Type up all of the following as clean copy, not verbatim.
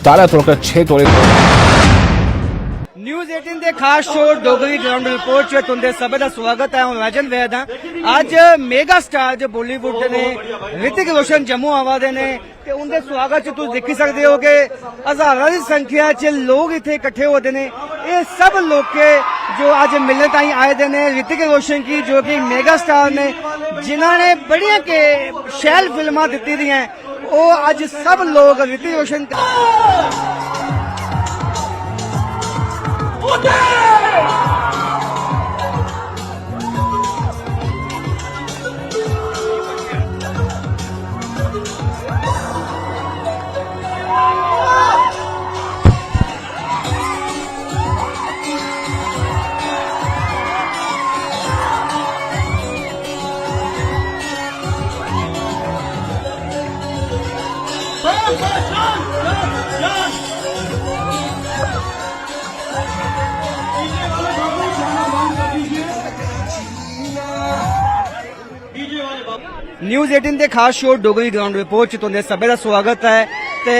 17 तोड़कर 6 तोड़े। न्यूज़ 18 के खास शो डोगरी ग्राउंड रिपोर्ट च तुंदे सभी का स्वागत है। मैं वैजन वैद हाँ। अज मेगा स्टार जो बॉलीवुड ने ऋतिक रोशन जम्मू आवा दे ने ते उनके स्वागत च तुम देखी सकते हो कि हजारों की संख्या च लोग इतने इकट्ठे होते हैं। ये सब लोग के जो आज मिलने ताई आए दे ने ऋतिक रोशन की जो कि मेगा स्टार ने जिन्होंने बड़िया के शैल फिल्मां दी दी हैं वो आज सब लोग ऋतिक रोशन न्यूज़ 18 के खास शो डोगरी ग्राउंड रिपोर्ट च तुंदे सभी का स्वागत है। ते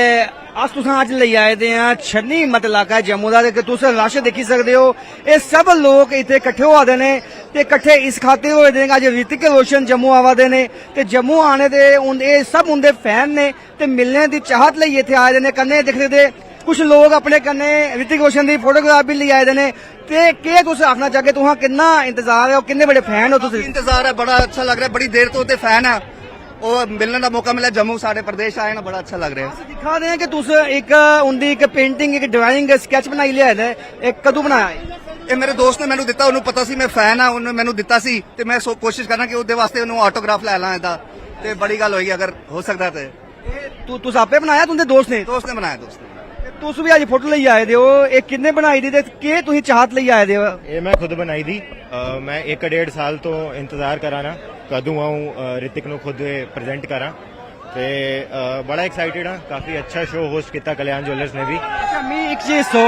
अस तुसां अज ले आए दे हां छन्नी मत इलाका जम्मू दा ते तुस रश देखी सकदे हो। ये सब लोग इत्थे इकट्ठे होआ दे ने ते इकट्ठे इस खातिर होए दे अज ऋतिक रोशन जम्मू आवा दे ने ते जम्मू आने दे ये सब उनदे फैन ने ते मिलने दी चाहत लई इत्थे आए दे ने। कन्ने दिख दे कुछ लोग अपने कन्ने ऋतिक रोशन दी फोटोग्राफ भी ले आए दे ने। ते के तुस आखना चाहगे तुहां किन्ना इंतजार है और किन्ने बड़े फैन हो तुस? इंतजार है, बड़ा अच्छा लग रहा है, बड़ी देर तो ते फैन है और मिलने का मौका मिला जम्मू साढ़े प्रदेश आए ना, बड़ा अच्छा लग रहा है। दिखा दे कि तुस एक उनदी एक पेंटिंग एक ड्राइंग स्केच बनाई लिया है एक कदू बनाया ये मेरे दोस्त ने मैंने दिता, उन्हें पता सी मैं फैन हाँ, उन्हें मैंने दिता सी ते मैं कोशिश करना कि उसदे वास्ते उन्हें ऑटोग्राफ लै ला इहदा ते बड़ी गल होई अगर हो सकता ते। तुस आपे बनाया तुंदे दोस्त ने बनाया दोस्त ने। तुस भी अज फोटो लेई आए हो ये किन्ने बनाई दी ते के तुसीं चाहत लेई आए हो? ये मैं खुद बनाई दी। मैं 1-1.5 साल तो इंतजार करा ना कदू आऊं ऋतिक नु खुद प्रेजेंट करा ते बड़ा एक्साइटेड हाँ। काफी अच्छा शो होस्ट किया कल्याण ज्वेलर्स ने भी। अच्छा मी एक चीज सो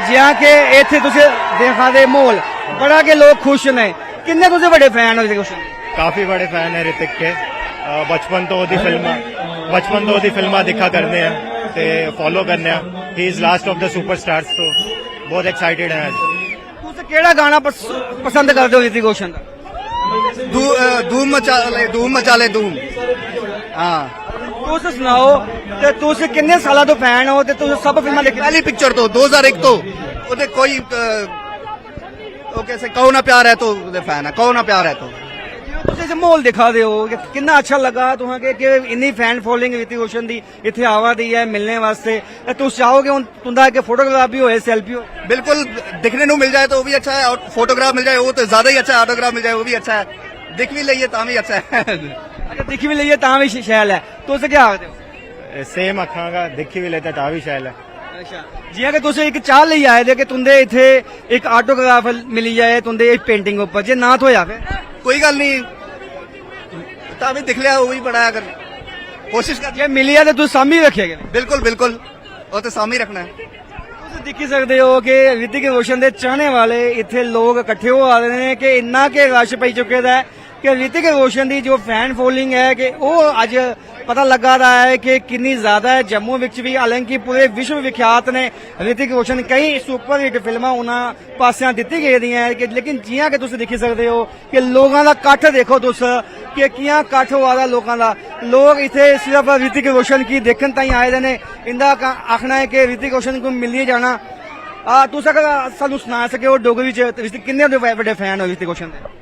जियां के इत्थे तुसीं देखा दे माहौल बड़ा के लोग खुश ने, किन्ने तुसीं बड़े फैन हो ऋतिक रोशन? काफी बड़े फैन है ऋतिक के। बचपन तो ओदी फिल्मां दिखा करने हैं ते फॉलो करने हैं। He is last of the superstars, तो बहुत एक्साइटेड है। तुस केड़ा गाना पसंद करदे हो ऋतिक रोशन दा? धूम मचा ले धूम। हाँ तुस सुनाओ ते तुस किन्ने साला तो फैन हो ते तुस सब फिल्मां देखी? पहली पिक्चर तो 2001 तो ओदे कोई कैसे कहो ना प्यार है तो फैन है, कहो ना प्यार है तो। तुस माहौल दिखा दे हो कितना अच्छा लगा तुहां के इन्नी फैन फॉलोइंग ऋतिक रोशन दी इत्थे आवा दी है मिलने वास्ते। तुस चाहोगे हुण तुंदा एक फोटोग्राफ भी होए सेल्फी हो? बिल्कुल, दिखने को मिल जाए तो वो भी अच्छा है और फोटोग्राफ मिल जाए वो तो ज्यादा ही अच्छा है, ऑटोग्राफ मिल जाए वो भी अच्छा है, दिख भी लइए तां भी अच्छा है। अच्छा दिख भी लइए तां भी शैल है। तुस क्या आखदे हो? सेम आखांगा, दिखी भी लेता तां भी शैल है। अच्छा जियां कि तुस एक चाह लेई आए दे कि तुंदे इत्थे एक ऑटोग्राफ मिली जाए तुंदे पेंटिंग उपर, जे ना थोया फिर कोई गल नहीं तां भी दिख लिया वो भी बड़ा है, अगर कोशिश कर जे मिली है तो तुस सामी रखेगे? बिल्कुल बिल्कुल वो तो सामने रखना है। तुस दिखी सकते हो कि ऋतिक रोशन दे चाहने वाले इत्थे लोग इकट्ठे हो आ रहे हैं कि इन्ना के रश पई चुके दा है कि ऋतिक रोशन दी जो फैन फॉलोइंग है कि वो अज पता लगा रहा है कि कितनी ज्यादा है जम्मू विच भी। हालांकि पूरे विश्व विख्यात ने ऋतिक रोशन कई सुपर हिट फिल्मां उन्होंने पासियां दित्ती गेदी हैं कि लेकिन जियां कि तुस दिखी सकते हो कि लोगों का कट्ठ देखो तुस कि कियां कट्ठ होआ दा लोगों का। लोग इत्थे सिर्फ ऋतिक रोशन की देखने ताई आए दे ने। इंदा आखना है कि ऋतिक रोशन को मिलिए जाना। तुस अगर सानू सुना सके हो डोगरी च किन्ने बड़े फैन हो ऋतिक रोशन दे?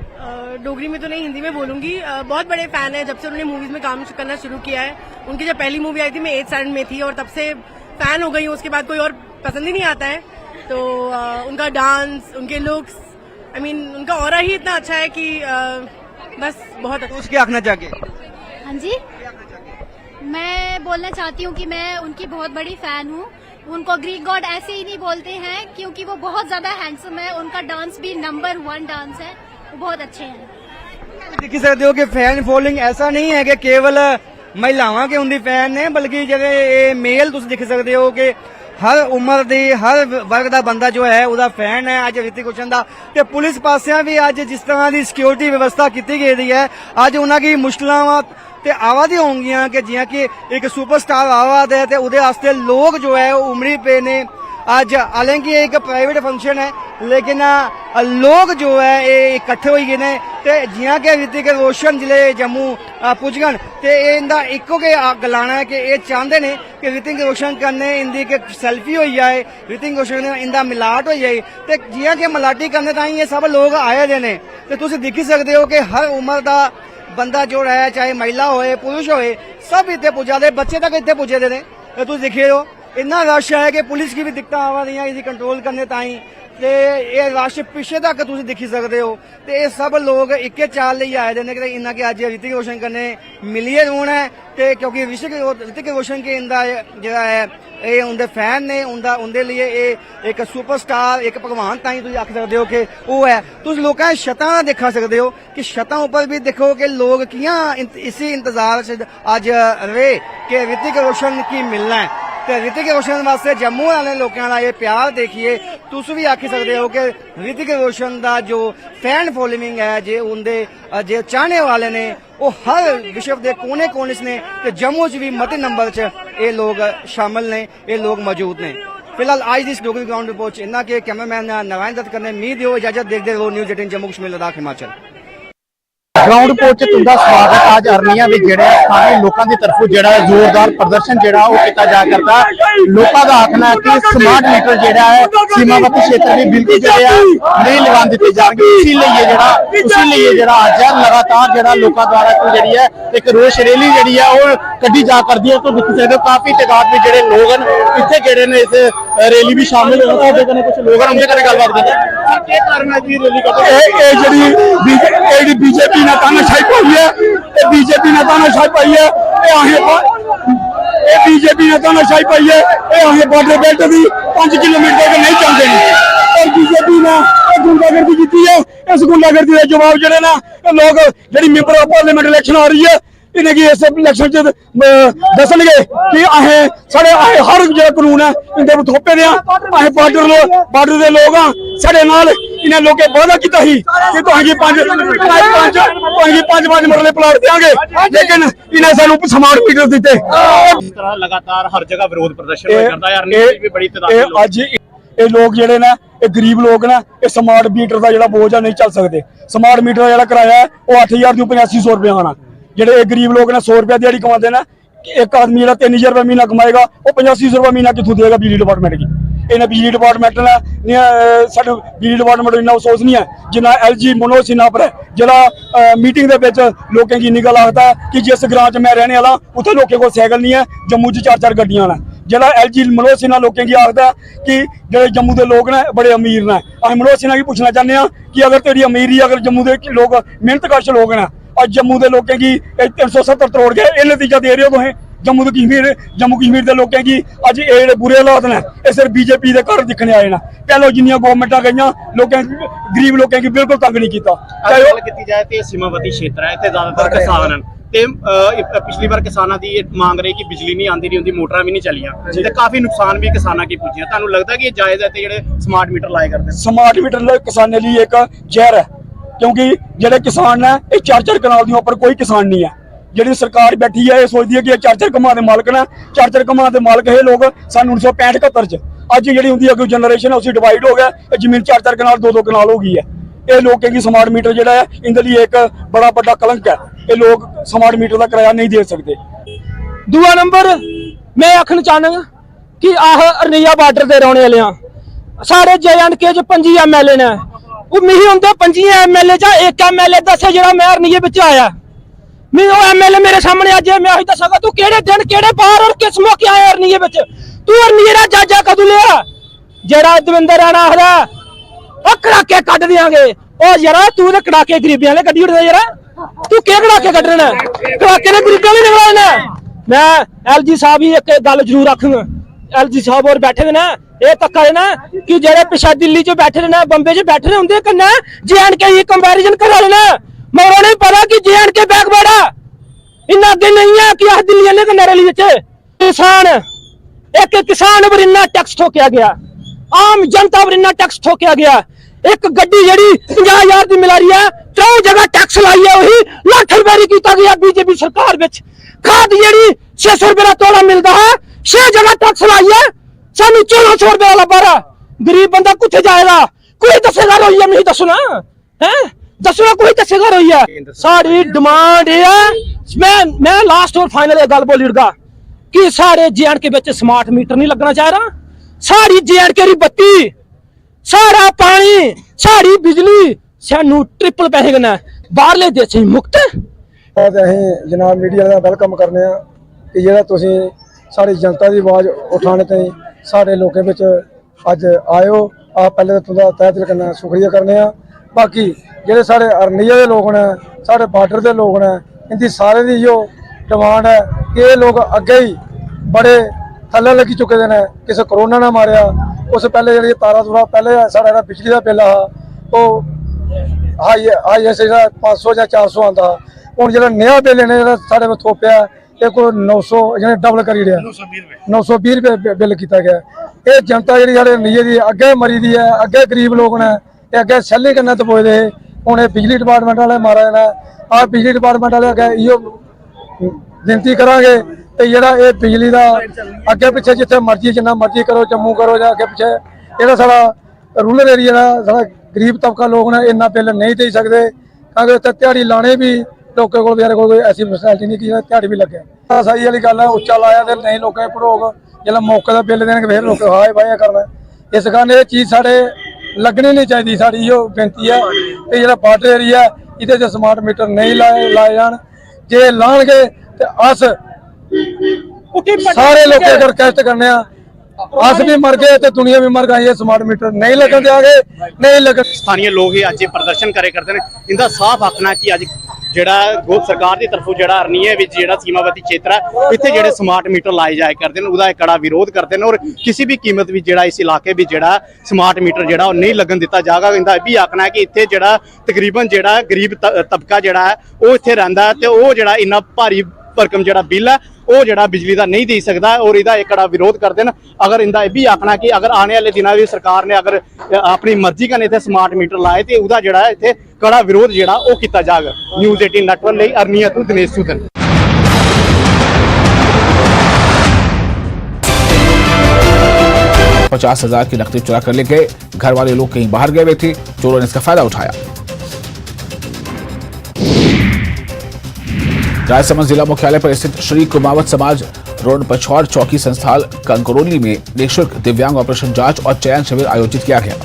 डोगरी में तो नहीं, हिंदी में बोलूंगी। बहुत बड़े फैन है जब से उन्होंने मूवीज में काम करना शुरू किया है। उनकी जब पहली मूवी आई थी मैं 8th स्टैंडर्ड में थी और तब से फैन हो गई हूँ। उसके बाद कोई और पसंद ही नहीं आता है। तो उनका डांस, उनके लुक्स, आई मीन उनका ऑरा ही इतना अच्छा है कि बस बहुत अच्छा। उसके आखना चाहिए? हाँ जी, मैं बोलना चाहती हूँ कि मैं उनकी बहुत बड़ी फैन हूँ। उनको ग्रीक गॉड ऐसे ही नहीं बोलते हैं क्योंकि वो बहुत ज्यादा हैंडसम है। उनका डांस भी नंबर 1 डांस है, वो बहुत अच्छे हैं। देख सकते हो कि फैन फॉलोइंग ऐसा नहीं है कि केवल महिलावां के उनकी फैन ने, बल्कि जेह्ड़े मेल तुम देख सकते हो कि हर उम्र दी हर वर्ग का बंदा जो है उसका फैन है अज ऋतिक रोशन का। ते पुलिस पासिया भी अज जिस तरह की सिक्योरिटी व्यवस्था की गई है अज उन्होंने मुश्किलों ਤੇ ਆਵਾਜ਼ ਹੋਣਗੀਆਂ ਕਿ ਜਿਵੇਂ ਕਿ ਇੱਕ ਸੁਪਰਸਟਾਰ ਆਵਾਜ਼ ਹੈ ਤੇ ਉਹਦੇ ਵਾਸਤੇ ਲੋਕ ਜੋ ਹੈ ਉਹ ਉਮੜੀ ਪਏ ਨੇ ਅੱਜ। ਹਾਲਾਂਕਿ ਇਹ ਇੱਕ ਪ੍ਰਾਈਵੇਟ ਫੰਕਸ਼ਨ ਹੈ ਲੇਕਿਨ ਲੋਕ ਜੋ ਹੈ ਇਹ ਇਕੱਠੇ ਹੋਈ ਗਏ ਨੇ ਤੇ ਜਿਵੇਂ ਕਿ ਰਿਤਿਕ ਰੋਸ਼ਨ ਜ਼ਿਲ੍ਹੇ ਜੰਮੂ ਪੁੱਜ ਗਏ ਤੇ ਇਹਦਾ ਇੱਕੋ ਕੇ ਗਲਾਣਾ ਹੈ ਕਿ ਇਹ ਚਾਹੁੰਦੇ ਨੇ ਕਿ ਰਿਤਿਕ ਰੋਸ਼ਨ ਕਰਨੇ ਇੰਦੀ ਕਿ ਸੈਲਫੀ ਹੋਈ ਜਾਏ, ਰਿਤਿਕ ਰੋਸ਼ਨ ਇੰਦਾ ਮਿਲਾਟ ਹੋ ਜਾਏ ਤੇ ਜਿਵੇਂ ਕਿ ਮਲਾਟੀ ਕਰਨੇ ਤਾਂ ਇਹ ਸਭ ਲੋਕ ਆਏ ਦੇ ਨੇ। ਤੇ ਤੁਸੀਂ ਦੇਖ ਸਕਦੇ ਹੋ ਕਿ ਹਰ ਉਮਰ ਦਾ ਬੰਦਾ ਜੋ ਹੈ ਚਾਹੇ ਮਹਿਲਾ ਹੋਏ ਪੁरुष ਹੋਏ ਸਭ ਇੱਥੇ ਪੁੱਜਾ ਦੇ, ਬੱਚੇ ਤੱਕ ਇੱਥੇ ਪੁੱਜੇ ਦੇ ਨੇ। ਤੇ ਤੁਸੀਂ ਦੇਖਿਓ इतना रश है कि पुलिस की भी दिक्कत आवा रही इसी कंट्रोल करने ताई ते ये रश पिछे तक तुम देखी सकते हो। ते ये सब लोग एक चाल लिए आए ने कि इन्ना के अज ऋतिक रोशन करने मिलिए रोना है ते क्योंकि ऋतिक रोशन के इंदा जो है ये उनके फैन ने उनके लिए एक सुपरस्टार एक भगवान ताई तुम आख सकते हो कि वो है। तुम लोग छतां देखा सकते हो कि छतां उपर भी देखो कि लोग कियां इसी इंतजार से अज रहे कि ऋतिक रोशन की मिलना है। ਤੇ ਰਿਤਿਕ ਰੋਸ਼ਨ ਵਾਸਤੇ ਜੰਮੂ ਵਾਲੇ ਲੋਕਾਂ ਦਾ ਇਹ ਪਿਆਰ ਦੇਖੀਏ। ਤੁਸੀਂ ਵੀ ਆਖੀ ਸਕਦੇ ਹੋ ਕਿ ਰਿਤਿਕ ਰੋਸ਼ਨ ਦਾ ਜੋ ਫੈਨ ਫੋਲੋਇੰਗ ਹੈ ਜੇ ਉਹਦੇ ਜੇ ਚਾਹਣੇ ਵਾਲੇ ਨੇ ਉਹ ਹਰ ਵਿਸ਼ਵ ਦੇ ਕੋਨੇ-ਕੋਨੇ 'ਚ ਨੇ ਤੇ ਜੰਮੂ 'ਚ ਵੀ ਮਤੇ ਨੰਬਰ 'ਚ ਇਹ ਲੋਕ ਸ਼ਾਮਲ ਨੇ, ਇਹ ਲੋਕ ਮੌਜੂਦ ਨੇ। फिलहाल आज दिस डोगरी ग्राउंड रिपोर्ट इन्ना के कैमरामैन नारायण दत्त करने उम्मीद हो इजाजत देखते रहो news 18 Jammu Kashmir Ladakh Himachal. Ground report तुंदा स्वागत है। आज अरनिया में जेड़ा स्थानीय लोगों की तरफों जेड़ा जोरदार प्रदर्शन जेड़ा वो किया जा करता है। लोगों का आखना है कि स्मार्ट मीटर जेड़ा है सीमावर्ती क्षेत्र में बिल्कुल जेड़ा नहीं लगा दिए जाएंगे। इसीलिए जेड़ा आज है लगातार जेड़ा लोगों द्वारा जेड़ी है एक रोष रैली जेड़ी है वो कड्डी जा करती है। तो देख सकते हो काफी तादाद में जेड़े लोग हैं इत्थे जेड़े ने इस रैली भी शामिल हो सकते हैं। कुछ लोग हैं उनके कने गलबात करते हैं क्या कारण है जी रैली का जेड़ी बीजेपी ने तानाशाही पाई है बीजेपी ने तानाशाही पाई है बीजेपी ने तानाशाही पाई है बॉर्डर बेल्ट भी 5 किलोमीटर के नहीं चलते और बीजेपी ने गुंडागर्दी की है। इस गुंडागर्दी का जवाब जेड़े ना लोग जेड़ी मेंबर ऑफ पार्लियामेंट इलेक्शन आ रही है इन्हें इस इलेक्शन च दसणगे कि साढ़े हर जो कानून है इनके थोपे दे बॉर्डर के लोग हाँ साढ़े नाल इन्हें लोगों वादा किया कि पांच मरले प्लाट देंगे लेकिन इन्हें सानू स्मार्ट मीटर दिते। इस तरह लगातार हर जगह विरोध प्रदर्शन हो जाता है यार भी बड़ी तादाद अज ये लोग जेडे ना ये गरीब लोग ना ये स्मार्ट मीटर का जो बोझ है नहीं चल सकते। स्मार्ट मीटर का जो किराया है वो 8000 तो 8500 रुपया आना जेडे गरीब लोग ने 100 रुपया दिहाड़ी कमाते ना एक आदमी जो 3000 रुपया महीना कमाएगा वो 8500 रुपया महीना कितों देगा बिजली डिपार्टमेंट की। इन्हें बिजली डिपार्टमेंट ने बिजली डिपार्टमेंट इन्ना अफसोस नहीं है जिन्ना LG मनोज सिन्हा पर है जरा मीटिंग के लोगों की निगल आखता है कि जिस ग्रां च मैं रहने वाला उत्थे लोगों को साइकिल नहीं है जम्मू च 4-4 गड्डियां ने। जरा LG मनोज सिन्हा लोगों की आखता है कि जो जम्मू के लोग ने बड़े अमीर ने। अं मनोज सिन्हा की पूछना चाहते हैं कि अगर तेरी अमीरी अगर जम्मू के लोग मेहनत लोग ने और जम्मू के लोगों की 370 करोड़ के ये नतीजा दे रहे हो तुम जम्मू कश्मीर के लोगों की अज ये बुरे हालात ने ये सिर्फ बीजेपी के घर दिखने आए ना। पहले जिन्नियां गवर्नमेंटा गई लोगों गरीब लोगों की बिल्कुल तंग नहीं किया। सीमावर्ती क्षेत्र है इत्थे ज्यादातर किसान हैं ते पिछली बार किसानां दी मांग रही कि बिजली नहीं आंदी रही उनकी मोटरां भी नहीं चलियां ते काफी नुकसान भी किसानां की पुज्जियां। तुहानूं लगदा कि जायज़ है ते जेहड़े स्मार्ट मीटर लाए करदे स्मार्ट मीटर किसानां लई एक जहर है क्योंकि जेडे किसान है ये 4-4 कनाल के ऊपर कोई किसान नहीं है। जी सरकार बैठी है ये सोचती है कि 4-4 कमा के मालक ने 4-4 कमा के मालक है लोग सन 1965-71 अज जी उनकी अगली जनरेशन है उसी डिवाइड हो गया जमीन 4-4 कनाल 2-2 कनाल हो गई है। ये लोगों की स्मार्ट मीटर जो है इनके लिए एक बड़ा बड़ा कलंक है। ये लोग स्मार्ट मीटर का किराया नहीं दे सकते। दूआ नंबर मैं आखना चाहना कि आह अरनिया बार्डर के रौने वाले साढ़े JNK 25 MLA ने मिगी उनके 25 MLA एक MLA दसे जो मैं अरनिये बिच आया मैं वो MLA मेरे सामने अज मैं अभी दसागा तू केड़े दिन केड़े बार और किस मौके आया अरनिये बिच तू अरनिये दा जाजा कदों लिया जेड़ा दविंदर राणा आखदा कड़ाके कड्ढ देंगे ओ यार तू तो कड़ाके गरीबियां ने कड्ढी उड़दा यार तू क्या कड़ाके कड्ढने कड़ाके ने गरीबियां ने निकलने। मैं LG साहब ही एक गल जरूर आखूंगा LG साहब और बैठे ना ये धक्का है ना कि जेडे पिछा दिल्ली च बैठे ने बंबे च बैठे ने उनके कन्नै JNK की कंपैरिजन करा लेना मगर उन्हें पता कि JNK बैकवर्ड है इन्ना अगे नहीं है कि अस दिल्ली ने कन्नै रैली विच किसान एक किसान पर इन्ना टैक्स ठोकिया गया आम जनता पर इन्ना टैक्स ठोकिया गया एक गड्डी जेडी 50,000 की मिला रही है 3 जगह टैक्स लाई है वही लाख रुपए किया गया बीजेपी सरकार विच खाद जी 600 रुपए का तोड़ा मिलता है 6 जगह टैक्स लाई है सानू 1400 रुपए वाला बारा गरीब बंदा कुत्थे जाएगा कोई दसेगा रोइया नहीं दसना है दसना कोई दसेगा रोइया साड़ी डिमांड है मैं लास्ट और फाइनल एक गल बोलूंगा कि सारे जे.एंड.के विच स्मार्ट मीटर नहीं लगना चाह रहा साड़ी जे.एंड.के दी बत्ती सारा पानी साड़ी बिजली सानू ट्रिपल पैसे देना बाहरले देशों मुक्त ਅਸੀਂ ਜਨਾਬ ਮੀਡੀਆ ਦਾ ਵੈਲਕਮ ਕਰਨੇ ਆ ਕਿ ਜਿਹੜਾ ਤੁਸੀਂ ਸਾਡੀ ਜਨਤਾ ਦੀ ਆਵਾਜ਼ ਉਠਾਉਣ ਤੇ ਸਾਡੇ ਲੋਕਾਂ ਵਿੱਚ ਅੱਜ ਆਇਓ ਆ ਪਹਿਲੇ ਤਾਂ ਤੁਹਾਡਾ ਤਹਿ ਦਿਲ ਕਰਨਾ ਸ਼ੁਕਰੀਆ ਕਰਨੇ ਆ ਬਾਕੀ ਜਿਹੜੇ ਸਾਡੇ ਅਰਨੀਆ ਦੇ ਲੋਕ ਨੇ ਸਾਡੇ ਬਾਰਡਰ ਦੇ ਲੋਕ ਨੇ ਇਹਦੀ ਸਾਰੇ ਦੀ ਜੋ ਡਿਮਾਂਡ ਹੈ ਕਿ ਇਹ ਲੋਕ ਅੱਗੇ ਹੀ ਬੜੇ ਥੱਲੇ ਲੱਗੀ ਚੁੱਕੇ ਨੇ ਕਿਸੇ ਕਰੋਨਾ ਨਾ ਮਾਰਿਆ ਉਸ ਪਹਿਲੇ ਜਿਹੜੀ ਤਾਰਾ ਤੁਰਾ ਪਹਿਲੇ ਸਾਡਾ ਜਿਹੜਾ ਬਿਜਲੀ ਦਾ ਬਿੱਲ ਆ ਉਹ ਹਾਈ ਜਿਹੜਾ 500 ਜਾਂ 400 ਆਉਂਦਾ ਹੁਣ ਜਿਹੜਾ ਨਵਾਂ ਬਿੱਲ ਨੇ ਜਿਹੜਾ ਸਾਡੇ ਵਿੱਚ ਥੋਪਿਆ ਇਹ ਕੋਈ 900 ਜਿਹਨੇ ਡਬਲ ਕਰੀ ਰਿਹਾ 920 ਰੁਪਏ ਬਿੱਲ ਕੀਤਾ ਗਿਆ ਇਹ ਜਨਤਾ ਜਿਹੜੀ ਸਾਡੇ ਨੀਏ ਦੀ ਅੱਗੇ ਮਰੀ ਦੀ ਹੈ ਅੱਗੇ ਗਰੀਬ ਲੋਕ ਨੇ ਤੇ ਅੱਗੇ ਸੈਲਿੰਗ ਕਰਨਾ ਤੇ ਪੁੱਛਦੇ ਹੁਣ ਇਹ ਬਿਜਲੀ ਡਿਪਾਰਟਮੈਂਟ ਵਾਲੇ ਮਾਰਾ ਨੇ ਆ ਬਿਜਲੀ ਡਿਪਾਰਟਮੈਂਟ ਵਾਲੇ ਅੱਗੇ ਇਹੋ ਬੇਨਤੀ ਕਰਾਂਗੇ ਤੇ ਜਿਹੜਾ ਇਹ ਬਿਜਲੀ ਦਾ ਅੱਗੇ ਪਿੱਛੇ ਜਿੱਥੇ ਮਰਜ਼ੀ ਜਿੰਨਾ ਮਰਜ਼ੀ ਕਰੋ ਜੰਮੂ ਕਰੋ ਜਾਂ ਅੱਗੇ ਪਿੱਛੇ ਜਿਹੜਾ ਸਾਡਾ ਰੂਰਲ ਏਰੀਆ ਦਾ ਸਾਡਾ ਗਰੀਬ ਤਬਕਾ ਲੋਕ ਨੇ ਇੰਨਾ ਬਿੱਲ ਨਹੀਂ ਦੇ ਸਕਦੇ ਕਿਉਂਕਿ ਇੱਥੇ ਦਿਹਾੜੀ ਲਾਣੇ ਵੀ ਲੋਕਾਂ ਕੋਲ ਵਿਚਾਰੇ ਕੋਲ ਕੋਈ ਐਸੀ ਫੈਸਿਲਿਟੀ ਨਹੀਂ ਕਿ ਦਿਹਾੜੀ ਵੀ ਲੱਗੇ ਸਹੀ ਵਾਲੀ ਗੱਲ ਹੈ ਉੱਚਾ ਲਾਇਆ ਤੇ ਨਹੀਂ ਲੋਕਾਂ ਭਰੋਗ ਜਿਹੜਾ ਮੌਕੇ ਦਾ ਬਿੱਲ ਦੇਣਗੇ ਫਿਰ ਲੋਕ ਹਾਏ ਵਾਇਆ ਕਰਨਾ ਇਸ ਕਾਰਨ ਇਹ ਚੀਜ਼ ਸਾਡੇ ਲੱਗਣੀ ਨਹੀਂ ਚਾਹੀਦੀ ਸਾਡੀ ਇਹੋ ਬੇਨਤੀ ਹੈ ਕਿ ਜਿਹੜਾ ਬਾਰਡਰ ਏਰੀਆ ਇਹਦੇ 'ਚ ਸਮਾਰਟ ਮੀਟਰ ਨਹੀਂ ਲਾਏ ਜਾਣ ਜੇ ਲਾਣਗੇ ਤੇ ਅਸ ਸਾਰੇ ਲੋਕ ਰਿਕਵੈਸਟ ਕਰਨੇ ਆ ਅਸ ਵੀ ਮਰ ਗਏ ਤੇ ਦੁਨੀਆ ਵੀ ਮਰ ਗਈ ਸਮਾਰਟ ਮੀਟਰ ਨਹੀਂ ਲੱਗਣ ਦਿਆਂਗੇ ਨਹੀਂ ਲੱਗਣ ਸਥਾਨੀय ਲੋਕ ਹੀ ਅੱਜ ਇਹ ਪ੍ਰਦਰਸ਼ਨ ਕਰੇ ਕਰਦੇ ਨੇ ਇਹਦਾ ਸਾਫ਼ ਆਖਣਾ ਕਿ ਅੱਜ ਜਿਹੜਾ ਸਰਕਾਰ ਦੀ ਤਰਫੋਂ ਜਿਹੜਾ ਅਰਨੀਏ ਵਿੱਚ ਜਿਹੜਾ ਸੀਮਾਵਰਤੀ ਖੇਤਰ ਹੈ ਇੱਥੇ ਜਿਹੜੇ ਸਮਾਰਟ ਮੀਟਰ ਲਾਏ ਜਾਏ ਕਰਦੇ ਨੇ ਉਹਦਾ ਕੜਾ ਵਿਰੋਧ ਕਰਦੇ ਨੇ ਔਰ ਕਿਸੇ ਵੀ ਕੀਮਤ ਵਿੱਚ ਜਿਹੜਾ ਇਸ ਇਲਾਕੇ ਵਿੱਚ ਜਿਹੜਾ ਸਮਾਰਟ ਮੀਟਰ ਜਿਹੜਾ ਉਹ ਨਹੀਂ ਲੱਗਣ ਦਿੱਤਾ ਜਾਏਗਾ ਇਹਦਾ ਇਹ ਵੀ ਆਖਣਾ ਹੈ ਕਿ ਇੱਥੇ ਜਿਹੜਾ ਤਕਰੀਬਨ ਜਿਹੜਾ ਗਰੀਬ ਤਬਕਾ ਜਿਹੜਾ ਹੈ ਉਹ ਇੱਥੇ ਰਹਿੰਦਾ ਤੇ ਉਹ ਜਿਹੜਾ ਇੰਨਾ ਭਾਰੀ ਭਰਕਮ ਜਿਹੜਾ ਬਿੱਲ ਹੈ ਉਹ ਜਿਹੜਾ ਬਿਜਲੀ ਦਾ ਨਹੀਂ ਦੇ ਸਕਦਾ ਔਰ ਇਹਦਾ ਇਹ ਕੜਾ ਵਿਰੋਧ ਕਰਦੇ ਨੇ ਅਗਰ ਇਹਦਾ ਇਹ ਵੀ ਆਖਣਾ ਕਿ ਅਗਰ ਆਉਣ ਵਾਲੇ ਦਿਨਾਂ ਵਿੱਚ ਸਰਕਾਰ ਨੇ ਅਗਰ ਆਪਣੀ ਮਰਜ਼ੀ ਕਨੇ ਇੱਥੇ ਸਮਾਰਟ ਮੀਟਰ ਲਾਏ ਤੇ ਉਹਦਾ ਜਿਹੜਾ ਇੱਥੇ ਕੜਾ ਵਿਰੋਧ ਜਿਹੜਾ ਉਹ ਕੀਤਾ ਜਾਏਗਾ ਨਿਊਜ਼ 18 ਨੈਟਵਰਕ ਲਈ ਅਰਨੀਆ ਤੋਂ ਦਿਨੇਸ਼ ਸੂਦਨ 50,000 की नकदी चुरा कर ले गए घर वाले लोग कहीं बाहर गए हुए थे चोरों ने इसका फायदा उठाया राजसमंद जिला मुख्यालय पर स्थित श्री कुमावत समाज रोड पछौर चौकी संस्थान कंकरोली में निःशुल्क दिव्यांग ऑपरेशन जांच और चयन शिविर आयोजित किया गया।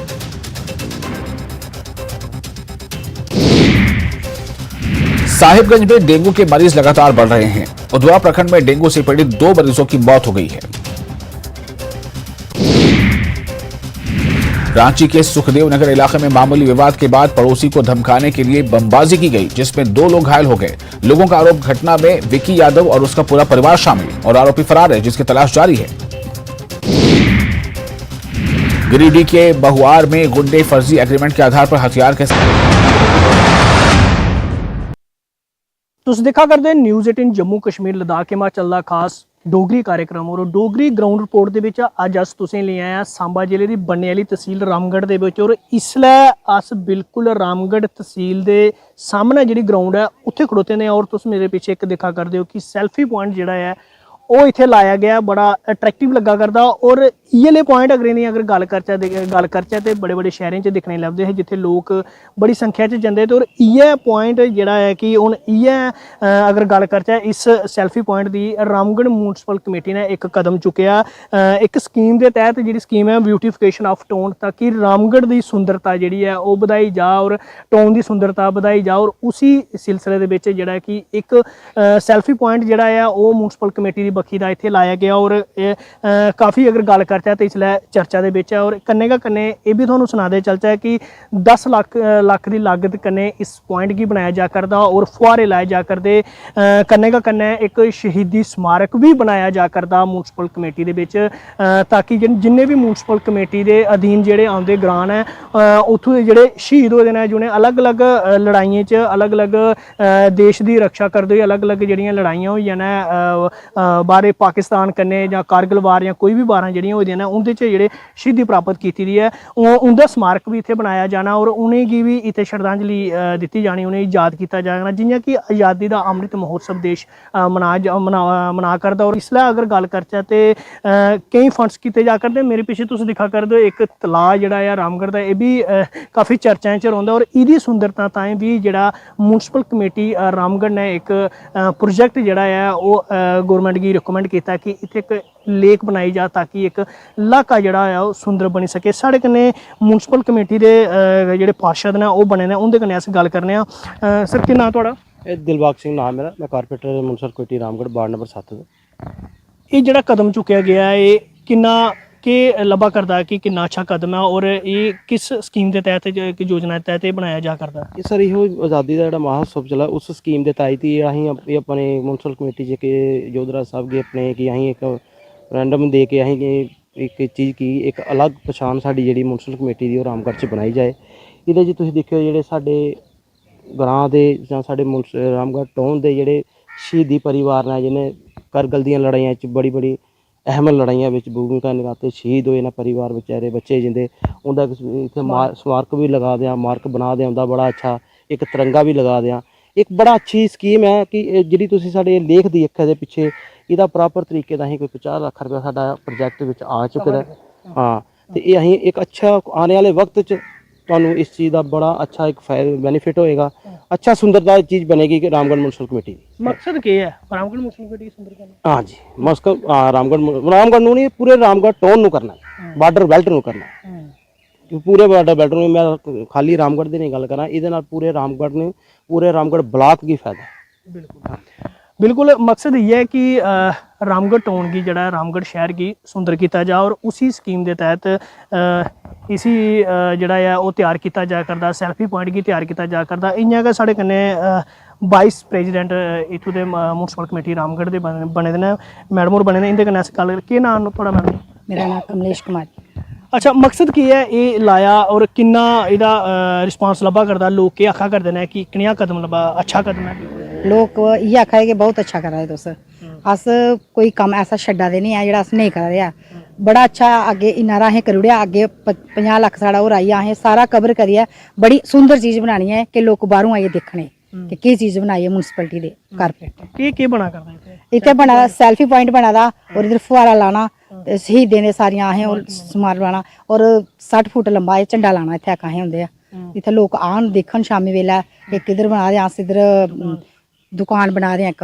साहिबगंज में डेंगू के मरीज लगातार बढ़ रहे हैं। उधवा प्रखंड में डेंगू से पीड़ित 2 मरीजों की मौत हो गई है। रांची के सुखदेव नगर इलाके में मामूली विवाद के बाद पड़ोसी को धमकाने के लिए बमबाजी की गई जिसमें 2 लोग घायल हो गए। लोगों का आरोप घटना में विकी यादव और उसका पूरा परिवार शामिल और आरोपी फरार है जिसकी तलाश जारी है। गिरिडीह के बहुआर में गुंडे फर्जी एग्रीमेंट के आधार पर हथियार के तुम देखा करते न्यूज़ 18 जम्मू कश्मीर लद्दाख हिमाचल का खास डोगरी कार्यक्रम और डोगरी ग्राउंड रिपोर्ट ਦੇ ਵਿੱਚ ਅੱਜ ਅਸ ਤੁਸੀਂ ਲੈ ਆਇਆ सांबा ਜ਼ਿਲ੍ਹੇ ਦੀ ਬੰਨੇ ਵਾਲੀ ਤਹਿਸੀਲ ਰਾਮਗੜ੍ਹ ਦੇ ਵਿੱਚ ਔਰ ਇਸਲੇ ਅਸ ਬਿਲਕੁਲ ਰਾਮਗੜ੍ਹ ਤਹਿਸੀਲ ਦੇ ਸਾਹਮਣੇ ਜਿਹੜੀ ਗਰਾਊਂਡ ਹੈ ਉੱਥੇ ਖੜੋਤੇ ਨੇ ਔਰ ਤੁਸੀਂ ਮੇਰੇ ਪਿੱਛੇ ਇੱਕ ਦੇਖਾ ਕਰਦੇ ਹੋ ਕਿ ਸੈਲਫੀ ਪੁਆਇੰਟ ਜਿਹੜਾ ਹੈ ਉਹ ਇੱਥੇ ਲਾਇਆ ਗਿਆ ਬੜਾ ਅਟਰੈਕਟਿਵ ਲੱਗਾ ਕਰਦਾ ਔਰ ਇਹਲੇ ਪੁਆਇੰਟ ਅਗਰ ਗੱਲ ਕਰਚਾ ਤੇ ਬੜੇ ਬੜੇ ਸ਼ਹਿਰਾਂ 'ਚ ਦਿਖਣੇ ਲੱਭਦੇ ਹੈ ਜਿੱਥੇ ਲੋਕ ਬੜੀ ਸੰਖਿਆ 'ਚ ਜਾਂਦੇ ਤੇ ਔਰ ਇਹ ਪੁਆਇੰਟ ਜਿਹੜਾ ਹੈ ਕਿ ਹੁਣ ਇਹ ਅਗਰ ਗੱਲ ਕਰਚਾ ਇਸ ਸੈਲਫੀ ਪੁਆਇੰਟ ਦੀ ਰਾਮਗੜ੍ਹ ਮਿਊਨਿਸਪਲ ਕਮੇਟੀ ਨੇ ਇੱਕ ਕਦਮ ਚੁੱਕਿਆ ਇੱਕ ਸਕੀਮ ਦੇ ਤਹਿਤ ਜਿਹੜੀ ਸਕੀਮ ਹੈ ਬਿਊਟੀਫਿਕੇਸ਼ਨ ਆਫ ਟਾਊਨ ਤਾਂ ਕਿ ਰਾਮਗੜ੍ਹ ਦੀ ਸੁੰਦਰਤਾ ਜਿਹੜੀ ਹੈ ਉਹ ਵਧਾਈ ਜਾ ਔਰ ਟਾਊਨ ਦੀ ਸੁੰਦਰਤਾ ਵਧਾਈ ਜਾ ਔਰ ਉਸੇ ਸਿਲਸਿਲੇ ਦੇ ਵਿੱਚ ਜਿਹੜਾ ਕਿ ਇੱਕ ਸੈਲਫੀ ਪੁਆਇੰਟ ਜਿਹੜਾ ਹੈ ਉਹ ਮਿਊਨਿਸਪਲ ਕਮੇਟੀ ਦੀ बखी का इत्थे लाया गया और काफ़ी अगर गल करचा तो इसलिए चर्चा के विच है और कन्ने का कन्ने ये भी थोड़ा सुना दे चलचा है कि 10 लाख की लागत कन्ने इस पॉइंट की बनाया जा करता और फुहारे लाए जा करते कन्ने का कन्ने एक शहीदी स्मारक भी बनाया जा करता म्यूनसिपल कमेटी के विच ताकि जिन्ने भी म्यूनसिपल कमेटी के अधीन जोड़े आते ग्रां है उत्थों के जोड़े शहीद होते हैं जिन्हें अलग अलग लड़ाइयों च अलग अलग देश की रक्षा करते हुए अलग अलग जोड़ियाँ लड़ाइयाँ हुई ने बाहर पाकिस्तान कन्नै जां कारगिल वार जां कोई भी वारां जेहड़ियां होई दियां न उंदे च जेह्ड़े शहीदी प्राप्त कीती दी ऐ उंदा स्मारक भी इत्थै बनाया जाना और उनेंगी भी इत्थै श्रद्धांजलि दित्ती जानी, उनेंगी याद किया जाना। जियां कि आज़ादी का अमृत महोत्सव देश मना करदा और इसलै अगर गल करचै ते केईं फंड्स किए जा करदे। मेरे पिछे तुस दिक्खा करदे हो एक तलाऽ जेहड़ा है रामगढ़ दा, एह् भी काफ़ी चर्चाएं च रौंह्दा और एह्दी सुंदरता ताईं भी जेहड़ा म्युनिसिपल कमेटी रामगढ़ ने एक प्रोजेक्ट जेहड़ा है ओह् गौरमेंट गी रिकमेंड किया कि इत्थे एक लेक बनाई जा ताकि एक इलाका जेहड़ा है ओह् सुंदर बनी सके। साढ़े कन्नै म्युनिसिपल कमेटी दे जेहड़े पार्षद ने ओह् बने ने, उंदे कन्नै अस गल करने आं। सर केह् नांऽ थुआढ़ा? दिलबाग सिंह नाम मेरा, मैं corporator municipal committee Ramgarh ward number 7 दा। ये जेहड़ा कदम चुक्या गया है ये किन्ना के लब्भा करदा है कि किन्ना अच्छा कदम है और ये किस स्कीम के तहत कि योजना के तहत बनाया जा करदा? ये सर इहो आज़ादी का जो महोत्सव चला उस स्कीम के तहत ही असीं अपने म्युनिसिपल कमेटी जेके योधरा साहब गे अपने कि असीं एक रैंडम दे के असीं एक चीज़ की एक अलग पछाण साडी जेहड़ी म्युनिसिपल कमेटी दी रामगढ़ च बनाई जाए। इहदे च तुसीं दिक्खिओ जेहड़े साडे ग्रां दे जां साडे रामगढ़ टाउन दे जेहड़े शहीदी परिवार ने जिन्हें करगिल दियां लड़ाइयां च बड़ी बड़ी अहम लड़ाइयां विच भूमिका निभाते शहीद होए न परिवार बेचारे बच्चे जिंदे उंदा इत्थे स्मारक भी लगा दें, मार्क बना दें, उंदा बड़ा अच्छा एक तिरंगा भी लगा दें। एक बड़ा अच्छी स्कीम है कि जिहड़ी तुसीं साडे लेख दी अक्खा दे पिछे इहदा प्रॉपर तरीके दा असीं कोई 50 लाख रुपया साडा प्रोजैक्ट विच आ चुके दा। हाँ ते एह् असीं एक अच्छा आने वाले वक्त च तुहानूं इस चीज़ का बड़ा अच्छा एक बेनीफिट होएगा, अच्छा सुंदरता चीज़ बनेगी कि रामगढ़ म्युनिसिपल कमेटी। मकसद क्या है रामगढ़ म्युनिसिपल कमेटी सुंदर करना? हाँ जी, मकसद रामगढ़ नूं नहीं पूरे रामगढ़ टाउन नूं करना है, बार्डर बेल्ट नूं करना है। पूरे बार्डर बेल्ट नूं मैं खाली रामगढ़ दी नहीं गल करां, इहदे नाल पूरे रामगढ़ नूं पूरे रामगढ़ ब्लॉक की फायदा है। बिल्कुल बिल्कुल मकसद ये है कि रामगढ़ टाउन की जड़ा रामगढ़ शहर की सुंदर किया जा और उसी स्कीम के तहत इसी जड़ा है वो तैयार किया जा करदा, सैल्फी पॉइंट की तैयार किया जा करदा। इ'यां गै साढ़े कन्नै वाइस प्रेजिडेंट इत्थूं दे म्युनिसिपल कमेटी रामगढ़ दे बने दे न, मैडम होर बने ने, इंदे कन्नै अस गल्ल केह् नाम थुआढ़ा मैडम? मेरा नाम कमलेश कुमारी। अच्छा, मकसद की है ये लाया और किन्ना एह्दा रिस्पांस लब्भा करदा? लोग केह् आखा करदे ने कि कनेहा कदम लब्भा अच्छा कदम है? लोग इ'यै आखा दे कि बहुत अच्छा करा दे तुस, अस कोई कम्म ऐसा छड्डा दे नहीं है जेह्ड़ा अस नेईं करा दे है। बड़ा अच्छा अग्गे इन्ना हारा असें करी ओड़ेआ, अग्गे 50 लाख साढ़ा होर आइया, असें सारा कवर करियै बड़ी सुंदर चीज़ बनानी है कि लोग बाहरों आइयै दिक्खने कि केह् चीज़ बनाई है म्युनिसिपैलिटी दे कारपोरेट। केह् बना करदा इत्थै बना दा सैल्फी पॉइंट बना दा और इधर फुहारा लाना, शहीदें दे सारियां असें और समार बनाना और 60 फुट लंबा एह् झंडा लाना इत्थै असें होंदे आ। इत्थै लोग आन दिक्खन शामी बेल्लै। इक इधर बना दे अस, इधर दुकान बना दे हैं, एक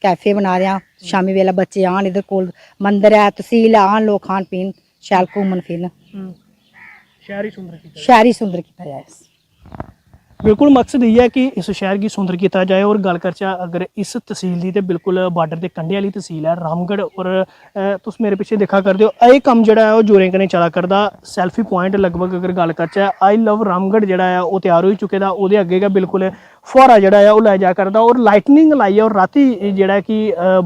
कैफे बना दे हैं, शामी बेल्लै बच्चे आन, इधर कोल मंदिर है, तहसील है, आन लोग खान पीन शैल घूमन फिरन, शहर ही सुंदर किया जाए। बिल्कुल मकसद ये है कि इस शहर की सुंदर किया जाए और गल करचै अगर इस तहसील की तो बिल्कुल बार्डर के कंढे वाली तहसील है रामगढ़ और तुस मेरे पिछे देखा करदे हो ये कम्म जेहड़ा है वो जोरें कन्नै चला करदा। सैल्फी पॉइंट लगभग अगर गल करचै आई लव रामगढ़ जेहड़ा है वो तैयार हो चुके दा, ओहदे अग्गे गै बिल्कुल फुहारा जेहड़ा है वो लाया जा करदा और लाइटनिंग लाइयै और राती जेहड़ा कि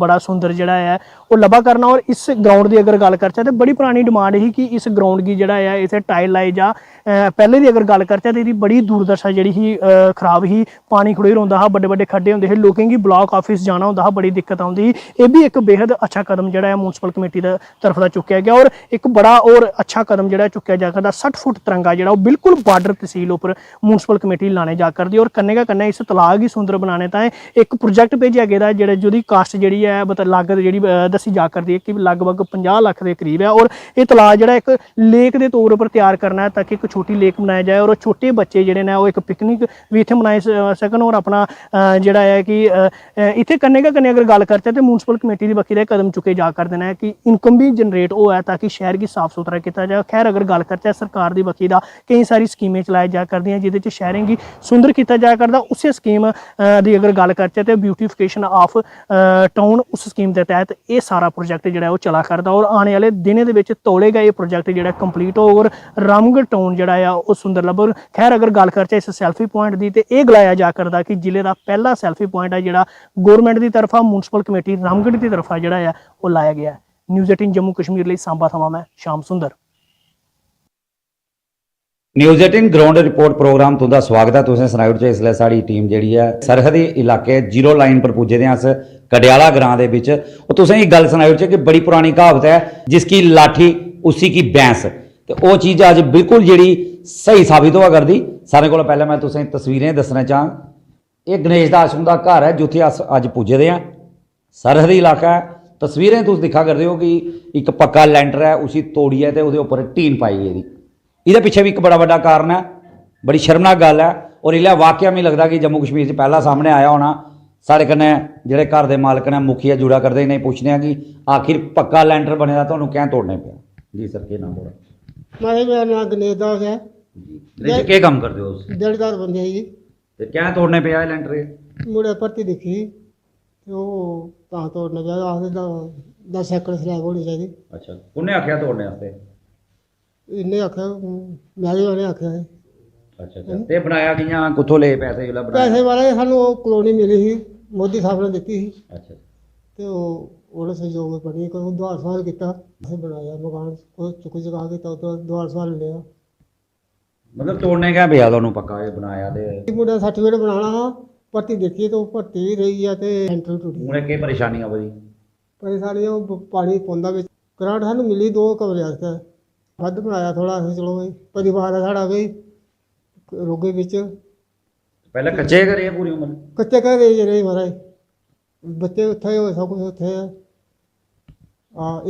बड़ा सुंदर जेहड़ा है वो लब्भा करना। और इस ग्राउंड की अगर गल करचै तो बड़ी पुरानी डिमांड ही कि इस ग्राउंड की जेहड़ा है इत्थै टाइल लाई जा। पहले दी अगर गल करचै तो इसदी बड़ी दुर्दशा जेहड़ी ही खराब ही, पानी खड़ोई रौंदा हा, बड़े बड़े खड्डे होंदे हे, लोकें गी ब्लॉक ऑफिस जाना होंदा हा, बड़ी दिक्कत आउंदी ही। एह् भी एक बेहद अच्छा कदम जेहड़ा है म्युनिसिपल कमेटी दी तरफ दा चुक्या गया और एक बड़ा और अच्छा कदम जेहड़ा चुक्या जा करदा। 60 फुट तिरंगा जेहड़ा वो बिल्कुल बार्डर तहसील उपर म्युनिसिपल कमेटी लाने जा करदी और कन्नै गै कन्नै इस तलाऽ गी सुंदर बनाने ताईं एक प्रोजैक्ट भेजेआ गेदा जेहड़ा जोहदी कास्ट जेहड़ी है मतलब लागत जेहड़ी दस्सी जा करदी है कि लगभग 50 लाख के करीब है और ये तलाऽ जेहड़ा एक लेक के तौर पर तैयार करना है ताकि एक छोटी लेक बनाया जाए और छोटे बच्चे जेहड़े ने वो एक पिकनिक भी इत्थे मनाई सकन और अपना जेहड़ा है कि इत्थे कन्नै गै कन्नै अगर गल करचै तो म्युनिसिपल कमेटी दी बक्खी दा कदम चुके जा करदे ने कि इनकम भी जनरेट होऐ ताकि शहर गी साफ सुथरा किया जाए। खैर अगर गल करचै सरकार दी बक्खी दा केई सारी स्कीमें चलाई जा करदियां जिहदे च शहरें गी सुंदर किया जा करदा। उस्सै स्कीम दी अगर गल करचै तो ब्यूटिफिकेशन ऑफ टाउन उस स्कीम के तहत ये सारा प्रोजैक्ट जेहड़ा वो चला करदा और आने वाले दिनें दे विच तौले गै ये प्रोजैक्ट जेहड़ा कंप्लीट होग और रामगढ़ टाउन जेहड़ा है वो सुंदर लब्भग। खैर अगर गल करचै इस सैल्फी पॉइंट दी तो यह गलाया जा करदा कि जिले का पहला सैल्फी पॉइंट है जेहड़ा गौरमेंट की तरफा म्युनिसिपल कमेटी रामगढ़ की तरफा जेहड़ा है वो लाया गया है। न्यूज़ 18 जम्मू कश्मीर लिए सांबा थमां मैं श्याम सुंदर। न्यूज़ 18 ग्राउंड रिपोर्ट प्रोग्राम तुंदा स्वागत है। तुसें सनाई ओड़ो इसलै साड़ी टीम जेहड़ी है सरहदी इलाके जीरो लाइन पर पुज्जे दे अस कडियाला ग्रां दे विच ਉਹ ਤੁਸੀਂ ਇਹ ਗੱਲ ਸੁਣਾਈ ਕਿ ਬੜੀ ਪੁਰਾਣੀ ਕਹਾਵਤ ਹੈ जिसकी लाठी उसी की भैंस ਤੇ ਉਹ ਚੀਜ਼ ਅੱਜ ਬਿਲਕੁਲ ਜਿਹੜੀ ਸਹੀ ਸਾਬਿਤ ਹੋਆ ਕਰਦੀ। ਸਾਰੇ ਕੋਲ ਪਹਿਲਾਂ ਮੈਂ ਤੁਸੀਂ ਤਸਵੀਰਾਂ ਦੱਸਣਾ ਚਾਹਾਂ, ਇਹ ਗਣੇਸ਼ ਦਾ ਆਸ਼ਰਮ ਦਾ ਘਰ ਹੈ ਜਿੱਥੇ ਅੱਜ ਪੁੱਜਦੇ ਆ। सरहदी इलाका है, तस्वीरें तुम दिखा करते हो कि एक पक्का लैंटर है उसी तोड़ी है तो वो उपर टीन पाई गई। ये पीछे भी एक बड़ा बड़ा कारण है, बड़ी शर्मनाक गल है। और इला वाकया नहीं लगता कि जम्मू कश्मीर से पहला सामने आया होना। साढ़े कन्ने जेडे घर के मालक ने मुखिया जुड़ा करते इन्हें पूछने कि आखिर पक्का लैंटर बने तो क्या तोड़ने पे। जी सर के नाम बोला? मेरा नाम गणेश दास है। क्या काम करते हो? दिहाड़ीदार बंदे जी। क्या तोड़ने पे आए लैंटर? मुड़े भर्ती देखी तो तोड़ने पे आखिर 10 एकड़ स्लैब होनी चाहिए। अच्छा, उन्हें आख्या तोड़ने वास्ते? इन्हें आख्या, मैली वाले आख्या है। अच्छा अच्छा, ते बनाया कियां, कुत्थों ले पैसे जिला बनाया? पैसे वाले सानू कॉलोनी मिली थी, मोदी साहब ने दी थी। अच्छा, तो ਉਹਨੇ ਸਹਿਯੋਗ ਬਣੀ ਕੋਈ ਉਧਾਰ ਸਵਾਲ ਕੀਤਾ, ਅਸੀਂ ਬਣਾਇਆ ਮਕਾਨ, ਕੋਈ ਚੁੱਕ ਜਗਾ ਕੇ ਤਾਂ ਉਧਾਰ ਸਵਾਲ ਲਿਆ। मतलब तोड़ने क्या पिया ਤੁਹਾਨੂੰ पक्का ये बनाया ते ਮੁੰਡਾ ਸਰਟੀਫਿਕੇਟ ਬਣਾਉਣਾ ਹਾਂ, ਭਰਤੀ ਦੇਖੀ तो ਭਰਤੀ ਵੀ ਰਹੀ ਆ ਤੇ ਐਂਟਰ ਟੁੱਟੀ। ਉਹਨੇ ਕੀ ਪਰੇਸ਼ਾਨੀ ਆ ਬਈ? ਪਰੇਸ਼ਾਨੀ ਉਹ ਪਾਣੀ ਪੌਂਦਾ ਵਿੱਚ। ਗ੍ਰਾਂਟ ਸਾਨੂੰ ਮਿਲੀ 2 ਕਮਰੇ ਵਾਸਤੇ, ਵੱਧ ਬਣਾਇਆ ਥੋੜਾ ਅਸੀਂ, ਚਲੋ ਬਈ ਪਰਿਵਾਰ ਹੈ ਸਾਡਾ ਬਈ ਰੋਗੇ ਵਿੱਚ। ਪਹਿਲਾਂ ਕੱਚੇ ਘਰੇ ਆ ਪੂਰੀ ਉਮਰ? ਕੱਚੇ ਘਰ ਰਹੇ ਰਹੇ ਮਹਾਰਾਜ, ਬੱਚੇ ਉੱਥੇ ਹੋਏ, ਸਭ ਕੁਝ ਉੱਥੇ ਹੈ।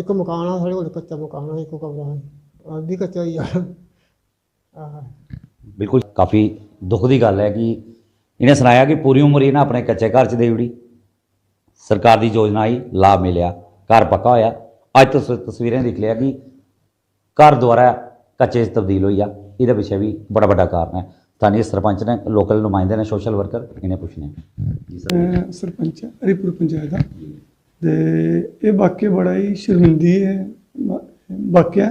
ਇੱਕ ਮਕਾਨ ਆ ਸਾਡੇ ਕੋਲ, ਕੱਚਾ ਮਕਾਨ ਆ, 1 ਕਮਰਾ ਹੈ, ਅੱਧੀ ਕੱਚਾ ਹੀ ਆ। बिल्कुल काफ़ी दुख की गल है कि इन्हें सुनाया कि पूरी उम्र ही ना अपने कच्चे घर च दे उड़ी, सरकार की योजना आई, लाभ मिलया, घर पक्का होया। अज तस्वीरें दिख लिया कि घर दोबारा कच्चे तब्दील हो गया। ये पिछे भी बड़ा बड़ा कारण है। स्थानीय सरपंच ने, लोकल नुमाइंदे ने, सोशल वर्कर, इन्हें पूछने। सरपंच हरिपुर पंचायत का ये वाक्य बड़ा ही शर्मिंदगी है वाक्य।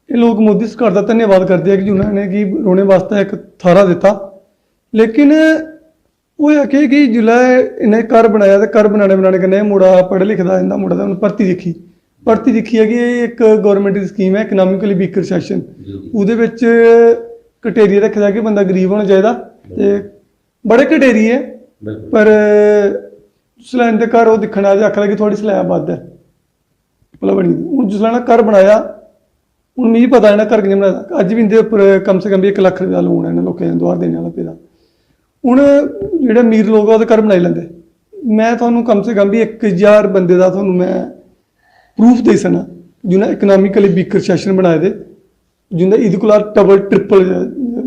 ये लोग मोदी सरकार का धन्यवाद करते हैं कि उन्होंने कि रोने वास्ते एक थारा दिता, लेकिन वो आखे कि जिला इन्हें घर बनाया तो घर बनाने कन्नै मुड़ा पढ़े लिखे का इन्दा मुड़ा उन्हें भर्ती देखी है कि एक गौरमेंट की स्कीम है इकनॉमिकली वीकर सैशन। उहदे विच क्राइटेरिया रखे दा कि बंदा गरीब होना चाहिए ते बड़े क्राइटेरिया है, पर जिसलै इनके घर वो दिक्खन आया आखदा कि थोड़ी स्लैब बद्ध है भला बनी। हूँ जिसलै ना घर बनाया, हूँ मिगी पता इन्हें घर कि'यां बनाया, अज्ज भी इंदे उप्पर कम से कम 1 लाख रुपया लोन है इन्हें लोकें दुआर देने वाला पेदा। हूँ जेह्ड़े अमीर लोग ओह्दे घर बनाई लैंदे। मैं तुहानूं कम से कम भी 1000 बंदे दा तुहानूं मैं प्रूफ देई सकना जिन्हें इकनॉमिकली वीकर सैशन बनाए दे, जिंदा इहदे कोला डबल ट्रिपल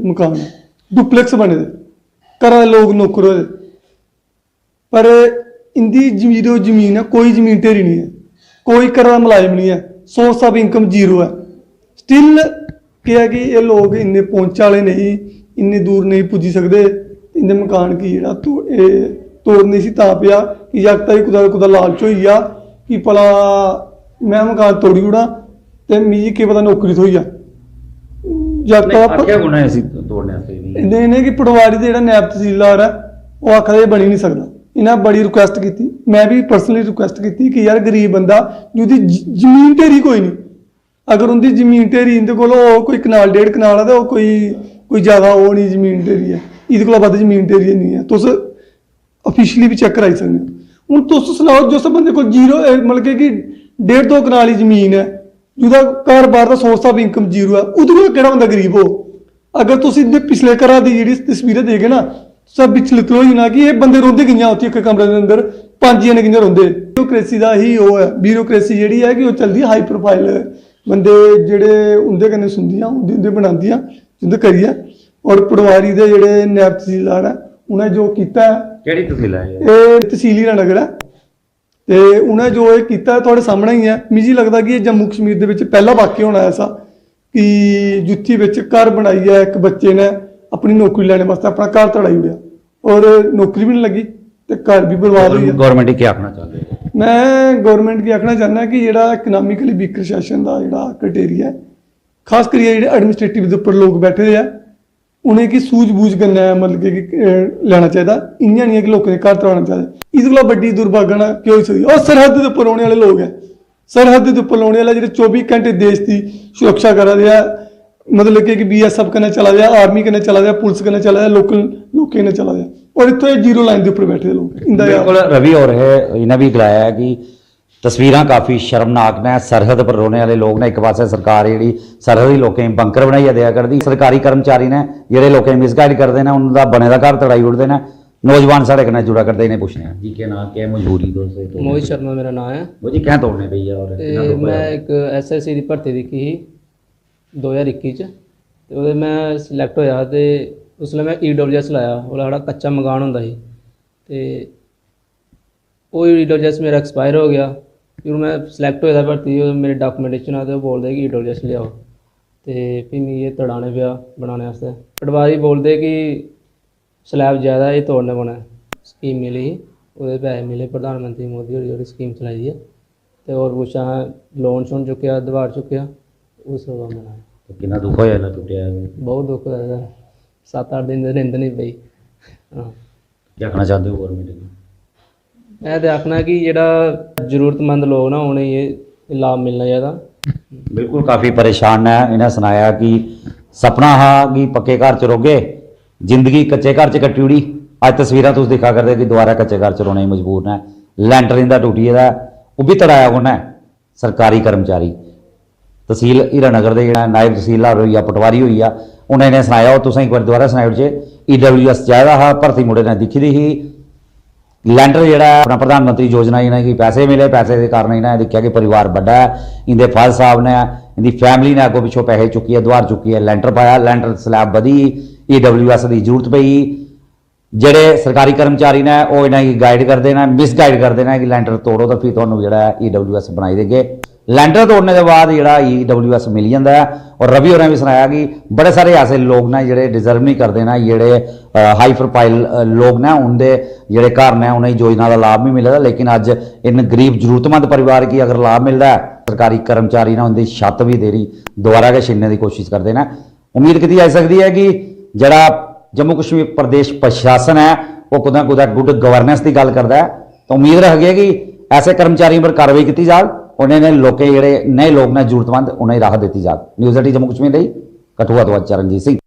मकान है, डुपलैक्स बने दे, घरा दे लोग नौकर होए दे, पर इंदी जमीन है, कोई जमीन ढेरी नहीं है, कोई घरा दा मुलाजम नहीं है, सोर्स ऑफ इनकम 0 है। स्टिल क्या है कि ये लोग इन्ने पहुंच वाले नहीं, इन्ने दूर नहीं पुजी सकते। इन्हें मकान की जेड़ा तोड़ने सी तां पिया कि जागता ही कुदा लालच होई गया कि भला मैं मकान तोड़ी ओड़ा ते मिगी केह् पता नौकरी थ्होई जा। इन्हें कि पटवारी का जेह्ड़ा नायब तहसीलदार है वो आखदा ये बनी नहीं सकदा। इन्हें बड़ी रिक्वेस्ट की, मैं भी पर्सनली रिक्वेस्ट की कि यार गरीब बंदा जिहदी जमीन ढेरी कोई नहीं, अगर उनकी जमीन ढेरी इंदे कोल कोई कनाल 1.5 कनाल है तो कोई ज़्यादा वो नहीं जमीन ढेरी है, इहदे कोला बद्ध जमीन ढेरी नहीं है, तुस ऑफिशियली भी चेक कराई सकते हो। हूँ तुस सनाओ जिस बंदे को 0 मतलब कि 1.5-2 कनाल ही जमीन है, जिहदा घर बार का सोर्स ऑफ इनकम 0 है, उहदे कोल केह्ड़ा बंदा गरीब हो। अगर तुस इहदे पिछले घरा दी जेह्ड़ी तस्वीरें देखगे ना, सब विचलित हो जाना कि ये बंदे रौंदे कि'यां उत्थे एक कमरे के अंदर 5 जने कि'यां रौंदे। ब्यूरोक्रेसी का ही वो है, ब्यूरोक्रेसी जिहड़ी है कि वो चलदी हाई प्रोफाइल बंदे जेह्ड़े उंदे कन्नै सुनदियां उंदे बनांदियां जिंदे करियै। और पटवारी दे जेह्ड़े नायब तहसीलदार है उन्हें जो कीता है, केह्ड़ी तहसील है ये? तहसील हीरानगर है, ते उन्हें जो ये कीता है थोड़े सामने ही है। मिगी लगदा कि ये जम्मू कश्मीर दे विच पहला वाक्य होना ऐसा कि जुत्थी विच घर बनाइयै एक बच्चे ने अपनी नौकरी लैने वास्ते अपना घर तड़ाई ओड़ेआ और नौकरी भी नहीं लगी ते घर भी बर्बाद हो गया। गौरमेंट क्या आखना चाहते हो? मैं गौरमेंट की आखना चाहना कि जेह्ड़ा इकनॉमिकली वीकर सैशन का जेह्ड़ा क्राइटेरिया है, खास करियै जेह्ड़े एडमिनिस्ट्रेटिव दे उप्पर लोग बैठे दे आ उनेंगी सूझ-बूझ कन्नै मतलब कि लैना चाहिए। इ'यां नहीं है कि लोकें दे घर तड़ाना चाहिए। इस कोला बड्डी दुर्भागन केह् होई सकदी? और सरहद दे उप्पर रौह्ने वाले लोग हैं, सरहद दे उप्पर रौह्ने वाले जेह्ड़े 24 घंटे देश की सुरक्षा करा दे, मतलब कि BSF कन्नै चला दे, आर्मी कन्नै चला दे, पुलिस कन्नै चला दे, लोकल लोकें कन्नै चला दे। ਔਰ ਇੱਥੇ ਜ਼ੀਰੋ ਲਾਈਨ ਦੇ ਉੱਪਰ ਬੈਠੇ ਲੋਕ ਇੰਦਾ बिल्कुल रवि और इन्हें भी गलाया है कि तस्वीरां काफ़ी शर्मनाक ने सरहद पर रोने वाले लोग ने एक पासे सरकार जी सरहदी लोगों बंकर बनाइए दिया करती सरकारी कर्मचारी ने ਜਿਹੜੇ लोगों मिसगाइड करते हैं उनका बने का घर तड़ाई उठते हैं नौजवान साढ़े कन्नै जुड़ा करते इन्हें पूछने हैं जी क्या नाम क्या मजबूरी दोस्तों मोहित शर्मा मेरा नाम है वो जी क्या तोड़ने पई है और ਤੇ ਮੈਂ ਇੱਕ ਐਸਐਸਸੀ ਦੀ ਭਰਤੀ ਦੇਖੀ ਸੀ 2021 ਚ ਤੇ ਉਹਦੇ ਮੈਂ ਸਿਲੈਕਟ ਹੋਇਆ ਤੇ ਉਸ ਲਈ ਮੈਂ ਈਡਬਲਯੂਐਸ ਲਾਇਆ ਉਹ ਸਾਡਾ ਕੱਚਾ ਮਕਾਨ ਹੁੰਦਾ ਸੀ ਤੇ ਉਹ ਈਡਬਲਯੂਐਸ ਮੇਰਾ ਐਕਸਪਾਇਰ ਹੋ ਗਿਆ ਫਿਰ ਮੈਂ ਸਿਲੈਕਟ ਹੋਇਆ ਭਰਤੀ ਉਹ ਮੇਰੇ ਡਾਕੂਮੈਂਟੇਸ਼ਨ ਆ ਤੇ ਉਹ ਬੋਲਦੇ ਕਿ ਈਡਬਲਯੂਐਸ ਲਿਆਓ ਤੇ ਫਿਰ ਮੈਂ ਇਹ ਤੜਾਣੇ ਪਿਆ ਬਣਾਉਣੇ ਵਾਸਤੇ ਪਟਵਾਰੀ ਬੋਲਦੇ ਕਿ ਸਲੈਬ ਜ਼ਿਆਦਾ ਇਹ ਤੋੜਨੇ ਪੈਣਾ ਸਕੀਮ ਮਿਲੀ ਉਹਦੇ ਪੈਸੇ ਮਿਲੇ ਪ੍ਰਧਾਨ ਮੰਤਰੀ ਮੋਦੀ ਹੋਰੀ ਜਿਹੜੀ ਸਕੀਮ ਚਲਾਈ ਹੈ ਤੇ ਹੋਰ ਕੁਛ ਲੋਨ ਸ਼ੋਨ ਚੁੱਕਿਆ ਦਵਾਰ ਚੁੱਕਿਆ ਉਸ ਤੋਂ ਬਾਅਦ ਮੈਂ कितना दुख होया ना टूटिया ਬਹੁਤ ਦੁੱਖ ਹੋਇਆ ਸਰ 7-8 ਦਿਨ ਦੇ ਨਿੰਦ ਨਹੀਂ ਪਈ ਹਾਂ क्या कहना चाहते हो गवर्नमेंट ਮੈਂ ਤੇ ਆਖਣਾ ਕਿ ਜਿਹੜਾ ਜ਼ਰੂਰਤਮੰਦ ਲੋਕ ਨਾ ਉਹਨੇ ਇਹ ਲਾਭ ਮਿਲਣਾ ਚਾਹੀਦਾ बिल्कुल काफ़ी परेशान है इन्हें सुनाया कि सपना हा कि पक्के घर च रौगे जिंदगी कच्चे घर च कट्टी उड़ी अज तस्वीर तुम दिखा करते कि दोबारा कच्चे घर च रोने मजबूर ने लैंटर इंदा टूटी दा वो भी तड़ाया उन्हें सरकारी कर्मचारी तहसील हीरानगर के नायब तहसीलदार हुई पटवारी हुई उन्हें इन्हें सुनाया और तुसें एक बार दोबारा सुनाया जे EWS चाहिए हा भर्ती मुड़े ने दिखी दी ही लैंटर जोड़ा अपना प्रधानमंत्री योजना इन्हें कि पैसे मिले पैसे के कारण इन्हें देखा कि परिवार बड़ा है इनके फादर साहब ने इनकी फैमिली ने अगों पिछों पैसे चुकी है दुआर चुकी है लैंटर पाया लैंटर स्लैब बधी EWS की जरूरत पई ਜਿਹੜੇ सरकारी कर्मचारी ने वो इन्हें गाइड करते हैं मिसगाइड करते हैं कि लैंटर तोड़ो तो फिर तुहानू जिहड़ा EWS बनाई देंगे लैंटर तोड़ने के बाद जिहड़ा EWS मिल जाता है और रवि होरें भी सुनाया कि बड़े सारे ऐसे लोग ने जिहड़े डिजर्व नहीं करते हैं जिहड़े हाई प्रोफाइल लोग ने उनके जिहड़े घर ने उन्हें योजना का लाभ भी मिलेगा लेकिन अज इन गरीब जरूरतमंद परिवार की अगर लाभ मिलता है सरकारी कर्मचारी ने उनकी छत भी देरी दोबारा के छीनने की कोशिश करते हैं उम्मीद की जा सकती है कि जिहड़ा जम्मू कश्मीर प्रदेश प्रशासन है वो कुछ ना कुछ गुड गवर्नेंस की गल करता है तो उम्मीद रखिए कि ऐसे कर्मचारियों पर कार्रवाई की जाए उन्हें लोग जोड़े नए लोग ने जरूरतमंद उन्हें राहत दी जाए न्यूज़ 18 जम्मू कश्मीर कठुआ तो चरणजीत सिंह।